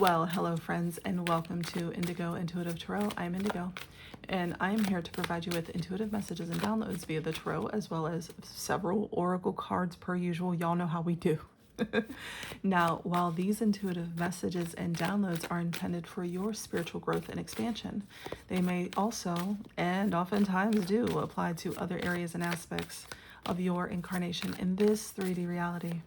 Well, hello friends, and welcome to Indigo Intuitive Tarot. I'm Indigo, and I am here to provide you with intuitive messages and downloads via the tarot, as well as several oracle cards per usual. Y'all know how we do. Now, while these intuitive messages and downloads are intended for your spiritual growth and expansion, they may also, and oftentimes do, apply to other areas and aspects of your incarnation in this 3D reality.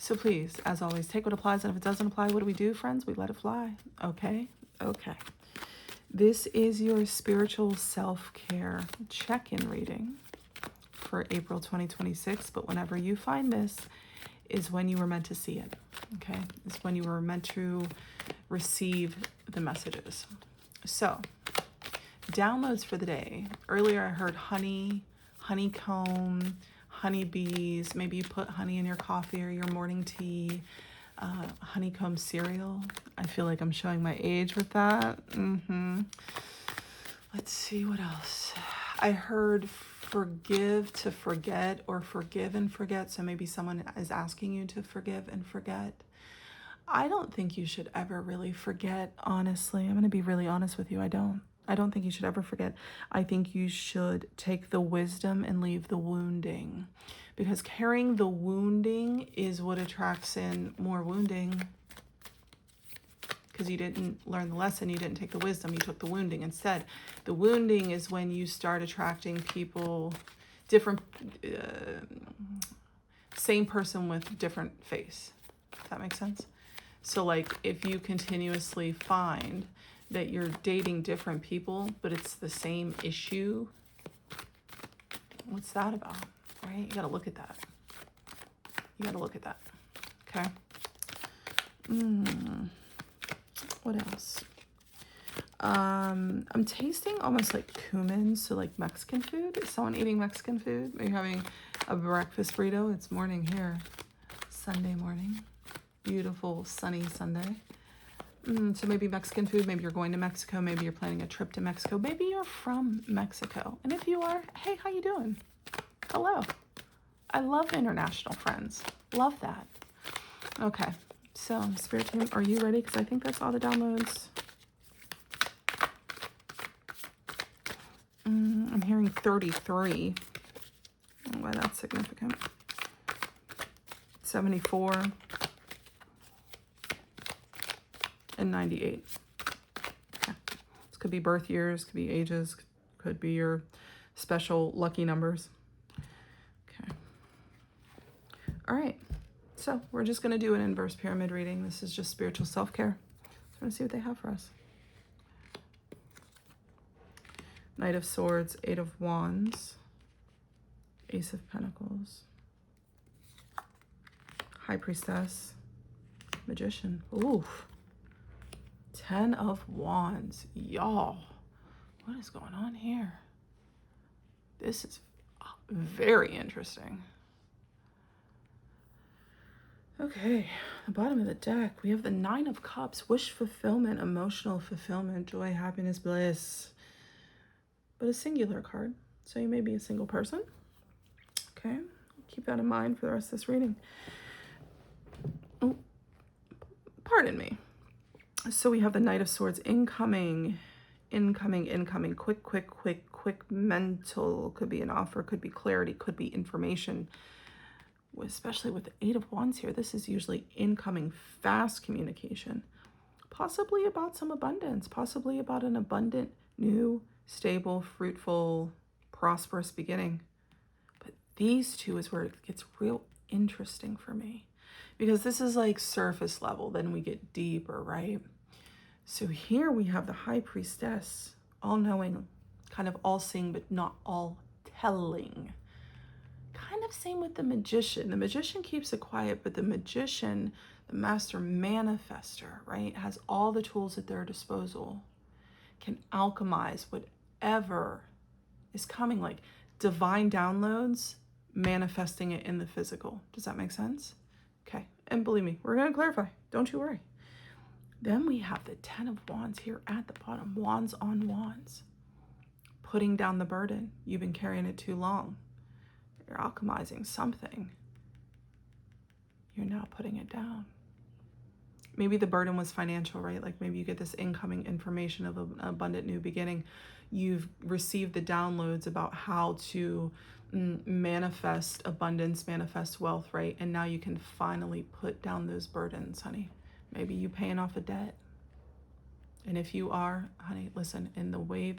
So please, as always, take what applies, and if it doesn't apply, what do we do, friends? We let it fly. Okay? Okay. This is your spiritual self-care check-in reading for April 2026, but whenever you find this is when you were meant to see it, okay? It's when you were meant to receive the messages. So, downloads for the day. Earlier I heard honey, honeycomb, honeybees. Maybe you put honey in your coffee or your morning tea. Honeycomb cereal. I feel like I'm showing my age with that. Let's see what else. I heard forgive to forget, or forgive and forget. So maybe someone is asking you to forgive and forget. I don't think you should ever really forget, honestly. I'm going to be really honest with you. I don't think you should ever forget. I think you should take the wisdom and leave the wounding, because carrying the wounding is what attracts in more wounding, because you didn't learn the lesson. You didn't take the wisdom. You took the wounding instead. The wounding is when you start attracting people, different, same person with different face. Does that make sense? So like if you continuously find that you're dating different people, but it's the same issue, what's that about, right? You gotta look at that. You gotta look at that, okay? What else? I'm tasting almost like cumin, so like Mexican food. Is someone eating Mexican food? Maybe having a breakfast burrito. It's morning here, Sunday morning. Beautiful sunny Sunday. So maybe Mexican food, maybe you're going to Mexico, maybe you're planning a trip to Mexico, maybe you're from Mexico. And if you are, hey, how you doing? Hello. I love international friends. Love that. Okay, so Spirit Team, are you ready? Because I think that's all the downloads. I'm hearing 33. I don't know why that's significant. 74. And 98. Okay. This could be birth years, could be ages, could be your special lucky numbers. Okay. All right. So we're just going to do an inverse pyramid reading. This is just spiritual self-care. So I'm going to see what they have for us. Knight of Swords, Eight of Wands, Ace of Pentacles, High Priestess, Magician. Oof. 10 of Wands. Y'all, what is going on here? This is very interesting. Okay, the bottom of the deck, we have the Nine of Cups. Wish fulfillment, emotional fulfillment, joy, happiness, bliss. But a singular card, so you may be a single person. Okay, keep that in mind for the rest of this reading. Oh, pardon me. So we have the Knight of Swords, incoming, quick, mental. Could be an offer, could be clarity, could be information. Especially with the Eight of Wands here, this is usually incoming, fast communication. Possibly about some abundance, possibly about an abundant, new, stable, fruitful, prosperous beginning. But these two is where it gets real interesting for me, because this is like surface level, then we get deeper, right? So here we have the High Priestess, all-knowing, kind of all-seeing, but not all-telling. Kind of same with the Magician. The Magician keeps it quiet, but the Magician, the Master Manifester, right, has all the tools at their disposal, can alchemize whatever is coming, like divine downloads, manifesting it in the physical. Does that make sense? Okay, and believe me, we're going to clarify. Don't you worry. Then we have the 10 of Wands here at the bottom. Wands on Wands. Putting down the burden. You've been carrying it too long. You're alchemizing something. You're now putting it down. Maybe the burden was financial, right? Like maybe you get this incoming information of an abundant new beginning. You've received the downloads about how to manifest abundance, manifest wealth, right? And now you can finally put down those burdens, honey. Maybe you paying off a debt. And if you are, honey, listen, in the way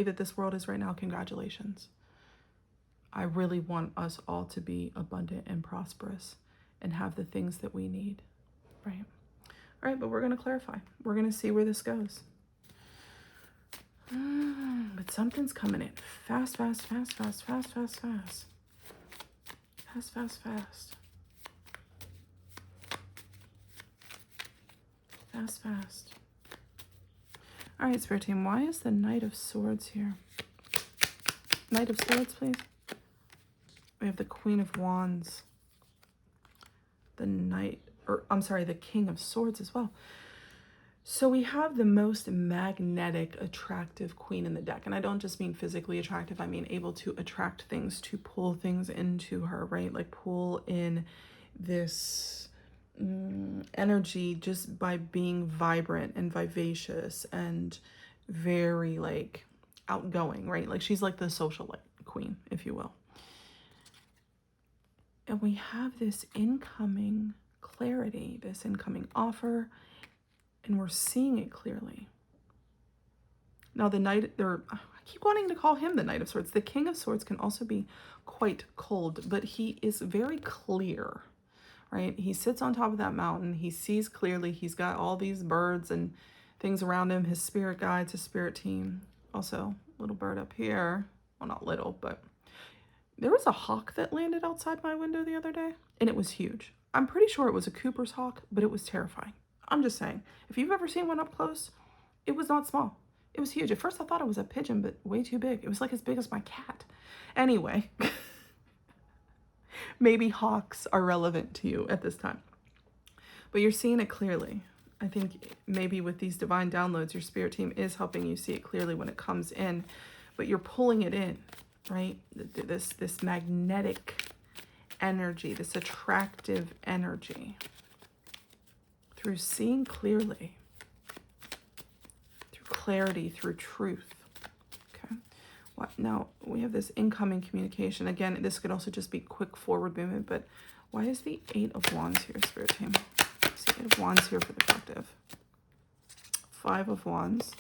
that this world is right now, congratulations. I really want us all to be abundant and prosperous and have the things that we need, right? All right, but we're going to clarify. We're going to see where this goes. But something's coming in fast, fast, fast, fast, fast, fast, fast. Fast, fast, fast. Fast, fast. All right, Spirit Team, why is the Knight of Swords here? Knight of Swords, please. We have the Queen of Wands. The King of Swords as well. So we have the most magnetic, attractive queen in the deck. And I don't just mean physically attractive. I mean able to attract things, to pull things into her, right? Like pull in this energy just by being vibrant and vivacious and very like outgoing, right? Like she's like the socialite queen, if you will. And we have this incoming clarity, this incoming offer, and we're seeing it clearly. Now the Knight, I keep wanting to call him the Knight of Swords. The King of Swords can also be quite cold, but he is very clear, right? He sits on top of that mountain. He sees clearly. He's got all these birds and things around him, his spirit guides, his spirit team. Also, little bird up here. Well, not little, but there was a hawk that landed outside my window the other day, and it was huge. I'm pretty sure it was a Cooper's hawk, but it was terrifying. I'm just saying, if you've ever seen one up close, it was not small. It was huge. At first I thought it was a pigeon, but way too big. It was like as big as my cat. Anyway, maybe hawks are relevant to you at this time, but you're seeing it clearly. I think maybe with these divine downloads, your spirit team is helping you see it clearly when it comes in, but you're pulling it in, right? This magnetic energy, this attractive energy, through seeing clearly, through clarity, through truth. Okay. What now? We have this incoming communication. Again, this could also just be quick forward movement, but why is the Eight of Wands here, Spirit Team? What's the Eight of Wands here for the collective? Five of Wands.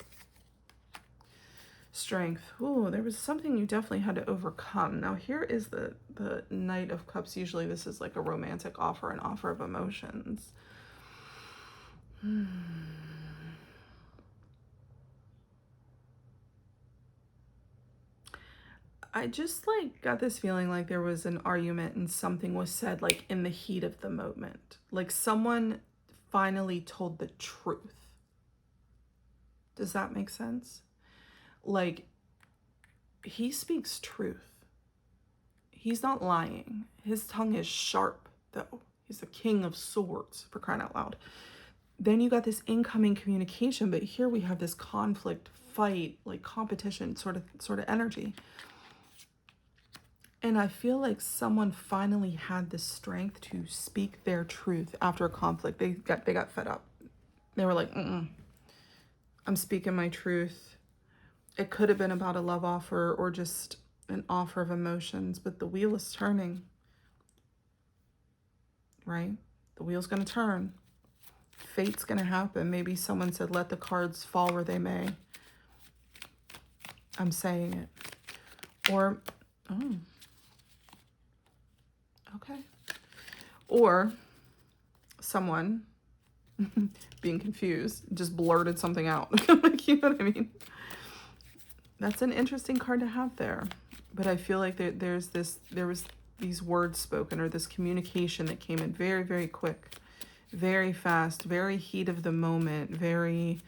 Strength. Oh, there was something you definitely had to overcome. Now here is the Knight of Cups. Usually this is like a romantic offer, an offer of emotions. I just like got this feeling like there was an argument and something was said like in the heat of the moment. Like someone finally told the truth. Does that make sense? Like he speaks truth. He's not lying. His tongue is sharp though. He's the King of Swords, for crying out loud. Then you got this incoming communication, but here we have this conflict, fight, like competition sort of energy. And I feel like someone finally had the strength to speak their truth after a conflict. They got fed up. They were like, I'm speaking my truth. It could have been about a love offer or just an offer of emotions, but the wheel is turning, right? The wheel's going to turn. Fate's going to happen. Maybe someone said, let the cards fall where they may. I'm saying it. Or, okay. Or someone being confused just blurted something out. Like, you know what I mean? That's an interesting card to have there. But I feel like there was these words spoken or this communication that came in very, very quick. Very fast, very heat of the moment, very,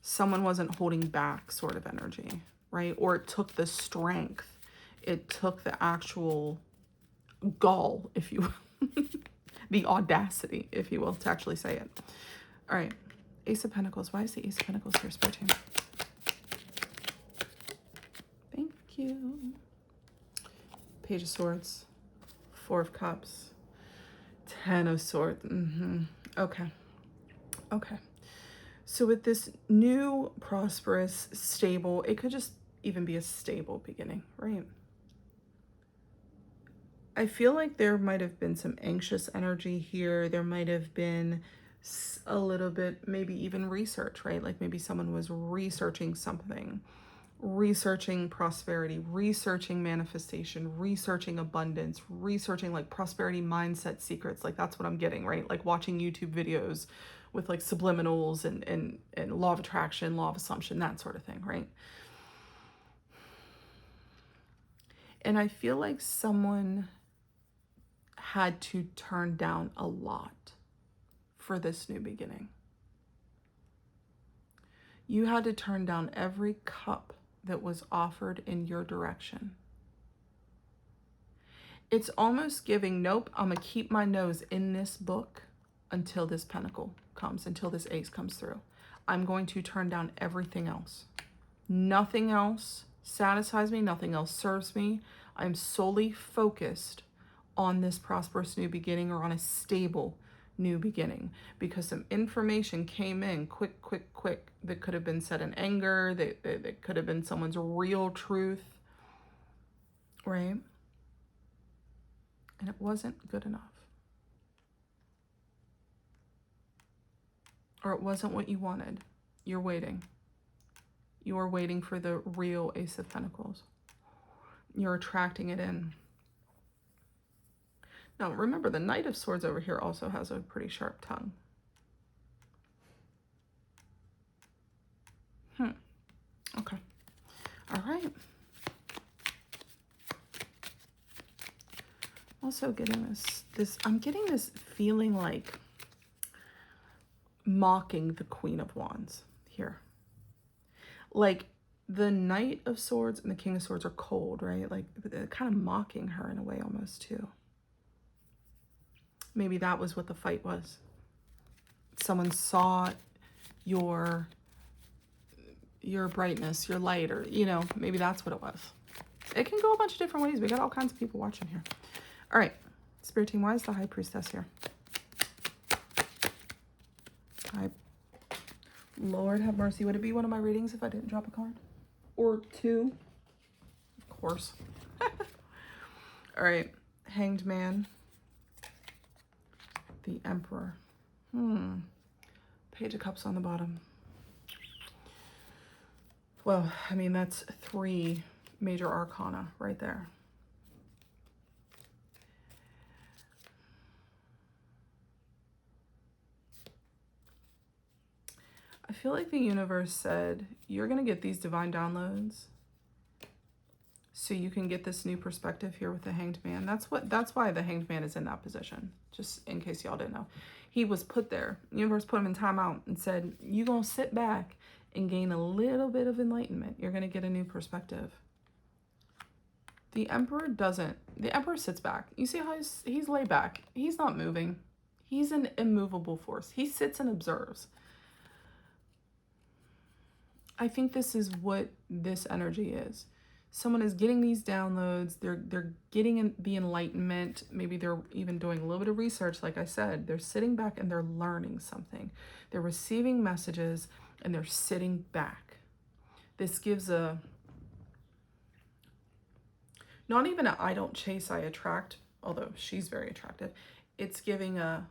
someone wasn't holding back sort of energy, right? Or it took the strength. It took the actual gall, if you will, the audacity, if you will, to actually say it. All right, Ace of Pentacles. Why is the Ace of Pentacles here, Spirit Team? Thank you. Page of Swords, Four of Cups, Ten of Swords. Okay. Okay. So with this new, prosperous, stable, it could just even be a stable beginning, right? I feel like there might have been some anxious energy here. There might have been a little bit, maybe even research, right? Like maybe someone was researching something, researching prosperity, researching manifestation, researching abundance, researching like prosperity mindset secrets. Like that's what I'm getting, right? Like watching YouTube videos with like subliminals and law of attraction, law of assumption, that sort of thing, right? And I feel like someone had to turn down a lot for this new beginning. You had to turn down every cup that was offered in your direction. It's almost giving, nope, I'm going to keep my nose in this book until this pentacle comes, until this ace comes through. I'm going to turn down everything else. Nothing else satisfies me. Nothing else serves me. I'm solely focused on this prosperous new beginning, or on a stable new beginning, because some information came in quick that could have been said in anger, that could have been someone's real truth, right? And it wasn't good enough. Or it wasn't what you wanted. You're waiting. You are waiting for the real Ace of Pentacles. You're attracting it in. Now, remember, the Knight of Swords over here also has a pretty sharp tongue. Okay. All right. Also getting I'm getting this feeling like mocking the Queen of Wands here. Like the Knight of Swords and the King of Swords are cold, right? Like they're kind of mocking her in a way almost too. Maybe that was what the fight was. Someone saw your brightness, your light, or, you know, maybe that's what it was. It can go a bunch of different ways. We got all kinds of people watching here. All right. Spirit team, why is the High Priestess here? Lord have mercy. Would it be one of my readings if I didn't drop a card? Or two? Of course. All right. Hanged Man. The Emperor. Page of Cups on the bottom. Well, I mean, that's 3 major arcana right there. I feel like the universe said, you're going to get these divine downloads so you can get this new perspective here with the Hanged Man. That's why the Hanged Man is in that position, just in case y'all didn't know. He was put there. The universe put him in timeout and said, you're going to sit back and gain a little bit of enlightenment. You're going to get a new perspective. The Emperor doesn't. The Emperor sits back. You see how he's laid back. He's not moving. He's an immovable force. He sits and observes. I think this is what this energy is. Someone is getting these downloads. They're getting the enlightenment. Maybe they're even doing a little bit of research. Like I said, they're sitting back and they're learning something. They're receiving messages and they're sitting back. This gives a, not even a I don't chase, I attract, although she's very attractive. It's giving a,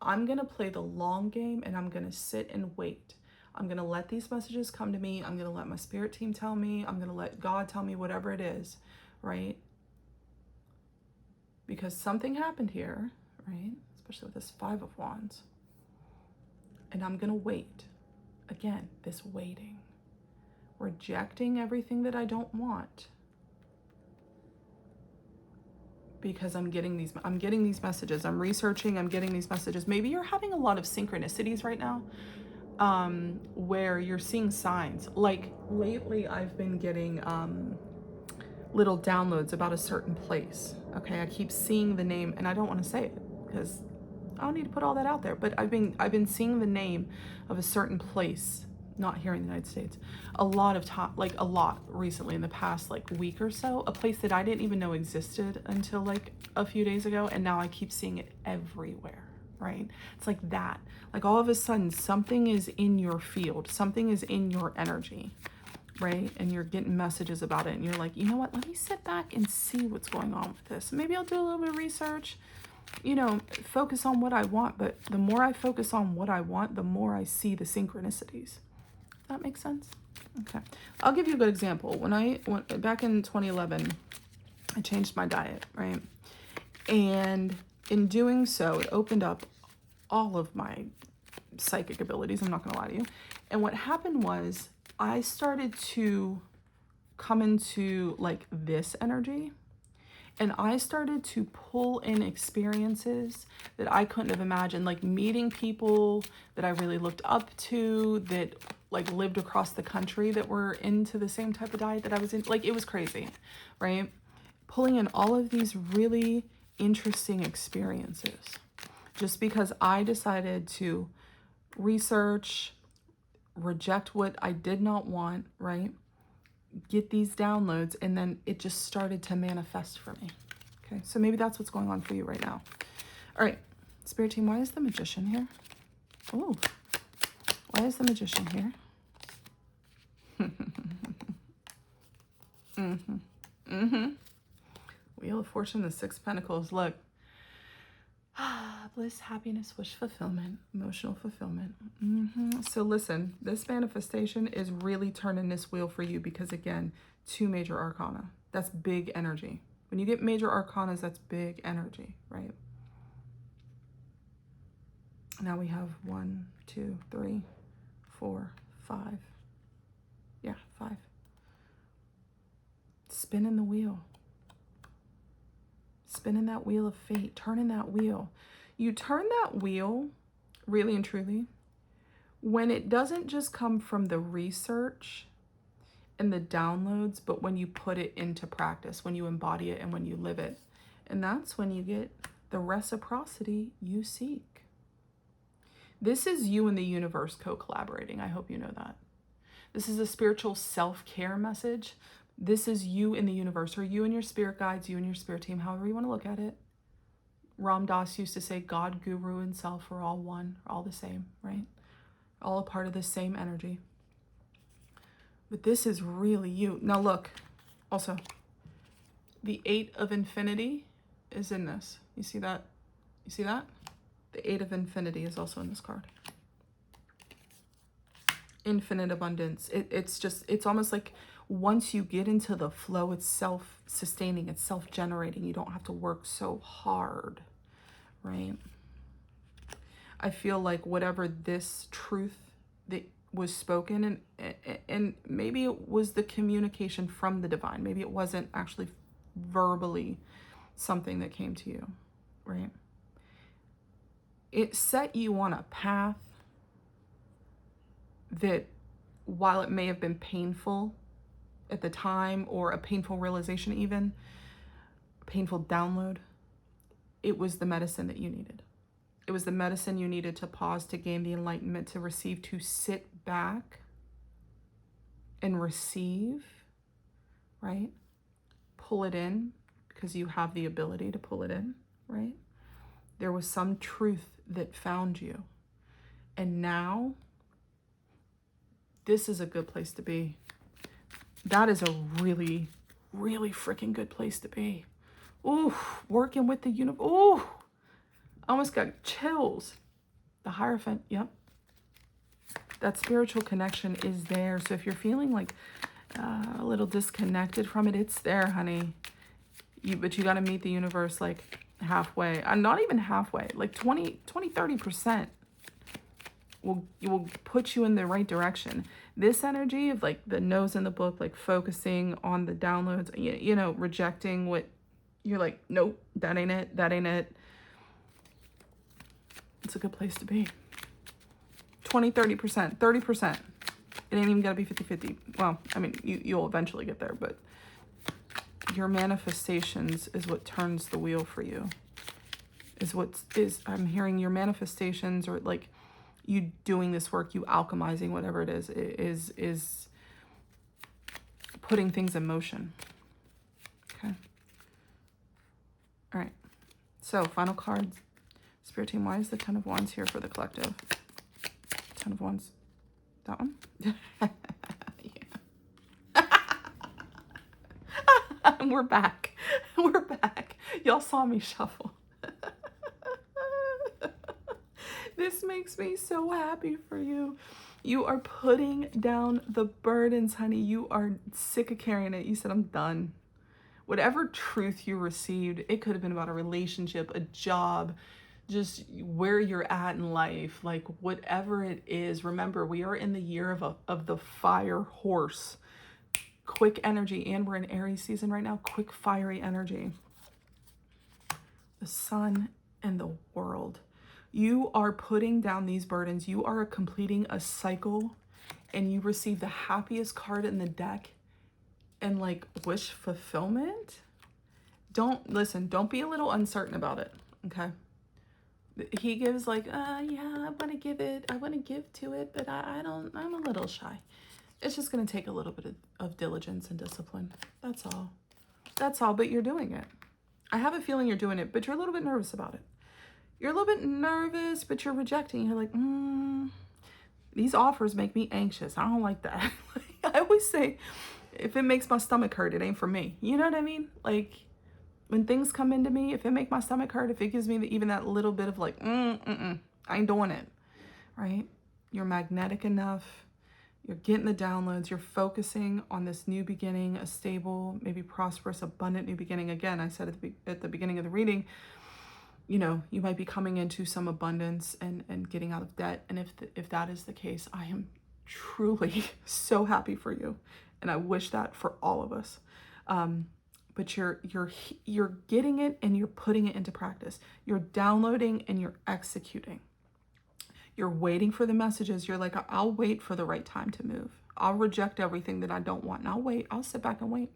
I'm going to play the long game and I'm going to sit and wait. I'm going to let these messages come to me. I'm going to let my spirit team tell me. I'm going to let God tell me, whatever it is, right? Because something happened here, right? Especially with this 5 of Wands. And I'm going to wait. Again, this waiting. Rejecting everything that I don't want. Because I'm getting these messages. I'm researching, I'm getting these messages. Maybe you're having a lot of synchronicities right now. Where you're seeing signs. Like lately I've been getting little downloads about a certain place. Okay, I keep seeing the name and I don't want to say it because I don't need to put all that out there, but I've been seeing the name of a certain place not here in the United States, a lot of time, like a lot recently in the past like week or so, a place that I didn't even know existed until like a few days ago, and now I keep seeing it everywhere, right? It's like that. Like all of a sudden something is in your field, something is in your energy, right? And you're getting messages about it, and you're like, you know what, let me sit back and see what's going on with this. Maybe I'll do a little bit of research, you know, focus on what I want. But the more I focus on what I want, the more I see the synchronicities. That makes sense? Okay. I'll give you a good example. When I went back in 2011, I changed my diet, right? And in doing so, it opened up all of my psychic abilities. I'm not going to lie to you. And what happened was I started to come into like this energy, and I started to pull in experiences that I couldn't have imagined, like meeting people that I really looked up to, that like lived across the country, that were into the same type of diet that I was in. Like, it was crazy, right? Pulling in all of these really interesting experiences just because I decided to research, reject what I did not want, right? Get these downloads, and then it just started to manifest for me. Okay, so maybe that's what's going on for you right now. All right, Spirit team, why is the Magician here? Oh, why is the Magician here? Wheel of Fortune, the Six of Pentacles. Look, bliss, happiness, wish fulfillment, emotional fulfillment. So listen, this manifestation is really turning this wheel for you because, again, 2 major arcana. That's big energy. When you get major arcanas, that's big energy, right? Now we have 1, 2, 3, 4, 5. Yeah, 5. Spinning the wheel. Spinning that wheel of fate, turning that wheel. You turn that wheel, really and truly, when it doesn't just come from the research and the downloads, but when you put it into practice, when you embody it and when you live it. And that's when you get the reciprocity you seek. This is you and the universe co-collaborating. I hope you know that. This is a spiritual self-care message. This is you in the universe, or you and your spirit guides, you and your spirit team, however you want to look at it. Ram Dass used to say God, Guru, and self are all one, all the same, right? All a part of the same energy. But this is really you. Now look, also, the 8 of Infinity is in this. You see that? You see that? The 8 of Infinity is also in this card. Infinite abundance. It's almost like once you get into the flow, it's self-sustaining, it's self-generating. You don't have to work so hard, right? I feel like whatever this truth that was spoken, and maybe it was the communication from the divine. Maybe it wasn't actually verbally something that came to you, right? It set you on a path that, while it may have been painful at the time, or a painful realization, even a painful download, it was the medicine that you needed. It was the medicine you needed to pause, to gain the enlightenment, to receive, to sit back and receive, right? Pull it in, because you have the ability to pull it in, right? There was some truth that found you. And now, this is a good place to be. That is a really, really freaking good place to be. Ooh, working with the universe. Ooh, I almost got chills. The Hierophant, yep. That spiritual connection is there. So if you're feeling like a little disconnected from it, it's there, honey. But you got to meet the universe like halfway. Not even halfway, like 30% will put you in the right direction. This energy of like the nose in the book, like focusing on the downloads, you know, rejecting what you're like, nope, that ain't it, that ain't it. It's a good place to be. 30%. It ain't even gotta be 50-50. Well, I mean, you'll eventually get there, but your manifestations is what turns the wheel for you. I'm hearing your manifestations, or like you doing this work, you alchemizing whatever it is putting things in motion. Okay. All right. So final cards. Spirit team, why is the 10 of Wands here for the collective? 10 of Wands. That one? Yeah. We're back. We're back. Y'all saw me shuffle. This makes me so happy for you. You are putting down the burdens, honey. You are sick of carrying it. You said, I'm done. Whatever truth you received, it could have been about a relationship, a job, just where you're at in life, like whatever it is. Remember, we are in the year of the fire horse. Quick energy, and we're in Aries season right now. Quick, fiery energy. The sun and the world. You are putting down these burdens. You are completing a cycle, and you receive the happiest card in the deck, and like wish fulfillment. Don't be a little uncertain about it. Okay. He gives like, yeah, I want to give to it, but I'm a little shy. It's just going to take a little bit of diligence and discipline. That's all. That's all, but you're doing it. I have a feeling you're doing it, but you're a little bit nervous about it. You're a little bit nervous, but you're rejecting. You're like, these offers make me anxious. I don't like that. I always say, if it makes my stomach hurt, it ain't for me. You know what I mean? Like, when things come into me, if it makes my stomach hurt, if it gives me even that little bit of like, I ain't doing it, right? You're magnetic enough. You're getting the downloads. You're focusing on this new beginning, a stable, maybe prosperous, abundant new beginning. Again, I said at the beginning of the reading, you know, you might be coming into some abundance and getting out of debt. And if that is the case, I am truly so happy for you. And I wish that for all of us. But you're getting it and you're putting it into practice. You're downloading and you're executing. You're waiting for the messages. You're like, I'll wait for the right time to move. I'll reject everything that I don't want. And I'll wait. I'll sit back and wait.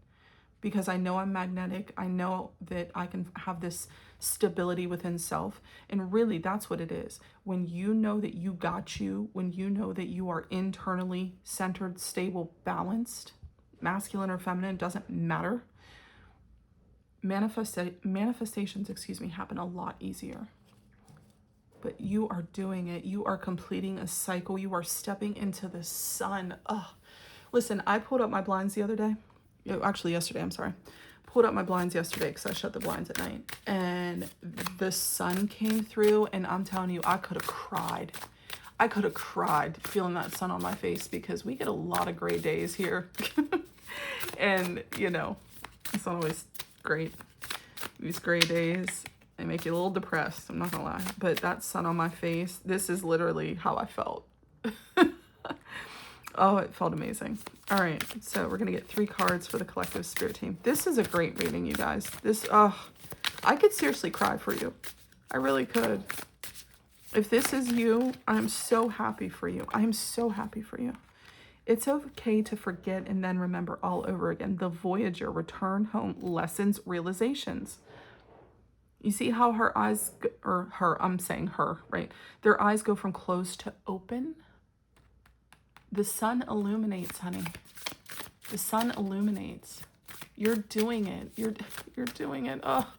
Because I know I'm magnetic. I know that I can have this stability within self. And really, that's what it is. When you know that you got you, when you know that you are internally centered, stable, balanced, masculine or feminine, doesn't matter. Manifestations, happen a lot easier. But you are doing it. You are completing a cycle. You are stepping into the sun. Oh, listen, I pulled up my blinds the other day. Actually, yesterday, I'm sorry. Pulled up my blinds yesterday because I shut the blinds at night. And the sun came through, and I'm telling you, I could have cried. I could have cried feeling that sun on my face because we get a lot of gray days here. And, you know, it's not always great. These gray days, they make you a little depressed, I'm not gonna lie. But that sun on my face, this is literally how I felt. Oh, it felt amazing. All right, so we're gonna get 3 cards for the collective spirit team. This is a great reading, you guys. I could seriously cry for you. I really could. If this is you, I'm so happy for you. I am so happy for you. It's okay to forget and then remember all over again. The Voyager, return home, lessons, realizations. You see how her eyes, I'm saying her, right? Their eyes go from closed to open. The sun illuminates, honey. The sun illuminates. You're doing it. You're doing it. Oh,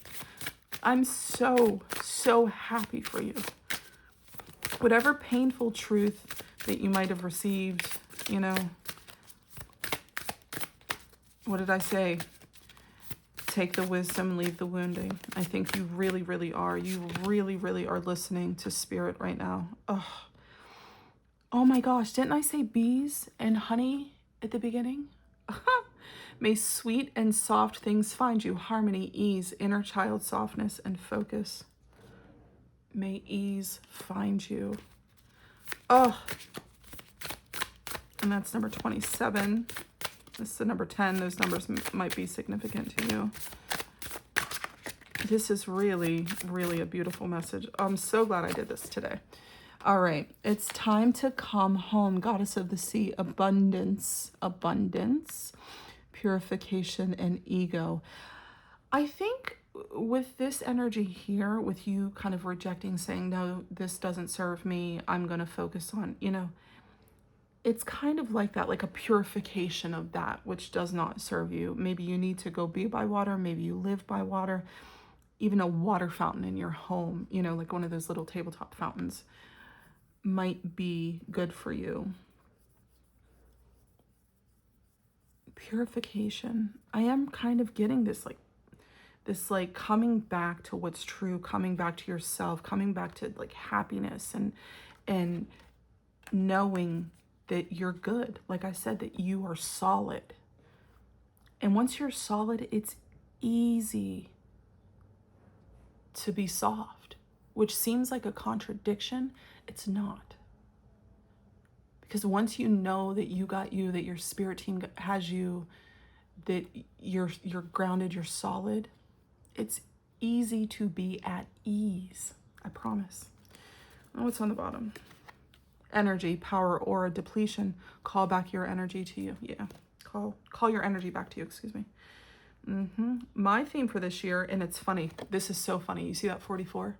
I'm so happy for you. Whatever painful truth that you might have received, you know, what did I say? Take the wisdom, leave the wounding. I think you really, really are. You really, really are listening to spirit right now. Oh my gosh, didn't I say bees and honey at the beginning? May sweet and soft things find you. Harmony, ease, inner child softness, and focus. May ease find you. Oh, and that's number 27. This is the number 10. Those numbers might be significant to you. This is really, really a beautiful message. I'm so glad I did this today. All right, it's time to come home. Goddess of the sea, abundance, purification, and ego. I think with this energy here, with you kind of rejecting, saying, no, this doesn't serve me, I'm going to focus on, it's kind of like that, like a purification of that which does not serve you. Maybe you need to go be by water. Maybe you live by water. Even a water fountain in your home, like one of those little tabletop fountains, might be good for you. Purification. I am kind of getting this coming back to what's true, coming back to yourself, coming back to like happiness and knowing that you're good. Like I said, that you are solid. And once you're solid, it's easy to be soft, which seems like a contradiction. It's not. Because once you know that you got you, that your spirit team has you, that you're grounded, you're solid, it's easy to be at ease. I promise. Oh, what's on the bottom? Energy, power, aura, depletion. Call back your energy to you. Yeah. Call your energy back to you, excuse me. My theme for this year, and it's funny. This is so funny. You see that 44?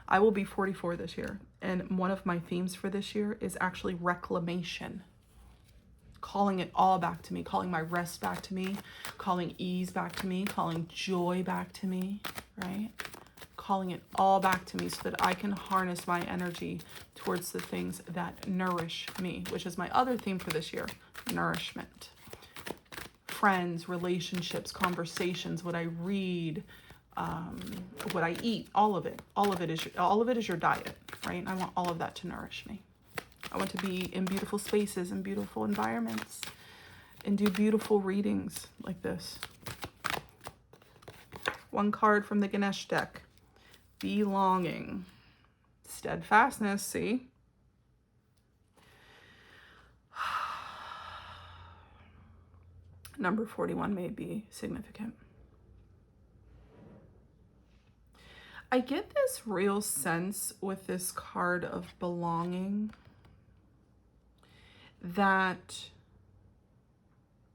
I will be 44 this year. And one of my themes for this year is actually reclamation. Calling it all back to me, calling my rest back to me, calling ease back to me, calling joy back to me, right? Calling it all back to me so that I can harness my energy towards the things that nourish me, which is my other theme for this year, nourishment. Friends, relationships, conversations, what I read, what I eat, all of it is your diet, right? I want all of that to nourish me. I want to be in beautiful spaces and beautiful environments and do beautiful readings like this. One card from the Ganesh deck. Belonging. Steadfastness, see? Number 41 may be significant. I get this real sense with this card of belonging that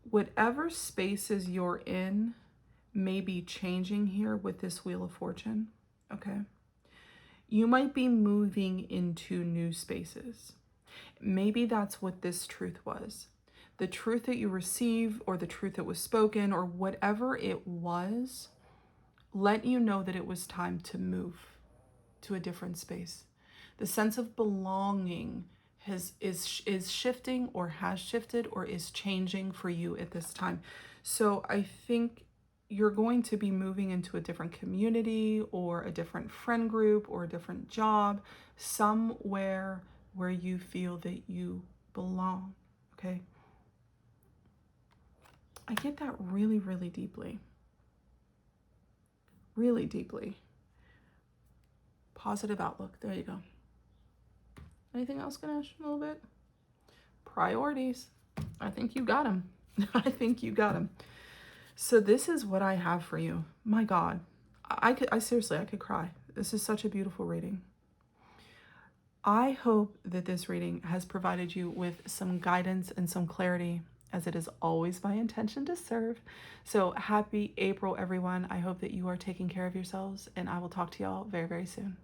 whatever spaces you're in may be changing here with this Wheel of Fortune, okay? You might be moving into new spaces. Maybe that's what this truth was. The truth that you receive, or the truth that was spoken, or whatever it was, let you know that it was time to move to a different space. The sense of belonging is shifting, or has shifted, or is changing for you at this time. So I think you're going to be moving into a different community, or a different friend group, or a different job, somewhere where you feel that you belong, okay? I get that really, really deeply. Really deeply. Positive outlook. There you go. Anything else, Ganesh? A little bit? Priorities. I think you got them. I think you got them. So this is what I have for you. My God. I seriously, I could cry. This is such a beautiful reading. I hope that this reading has provided you with some guidance and some clarity, as it is always my intention to serve. So happy April, everyone. I hope that you are taking care of yourselves, and I will talk to y'all very, very soon.